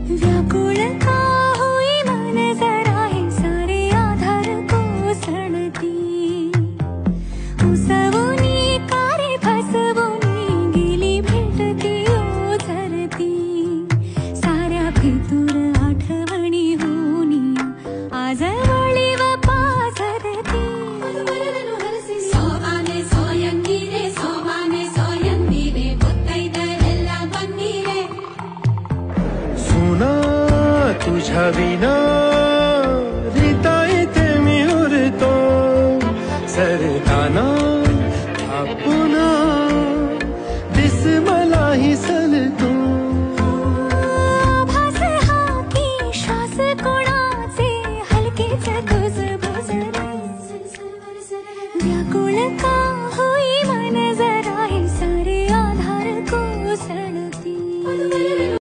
व्याकुळ का होई मन जरा हे सारे आधार कोसळती उसवुनी कारे फसवुनी गेली भेटती ओझरती साऱ्या फितूर आठवणी होनी आज वळीव पाझरती सोबाने सोयंगी रे सोबाने सोयंगी रे मुत्तैदरेल्ला बन्नी रे सुना तुझ्या विना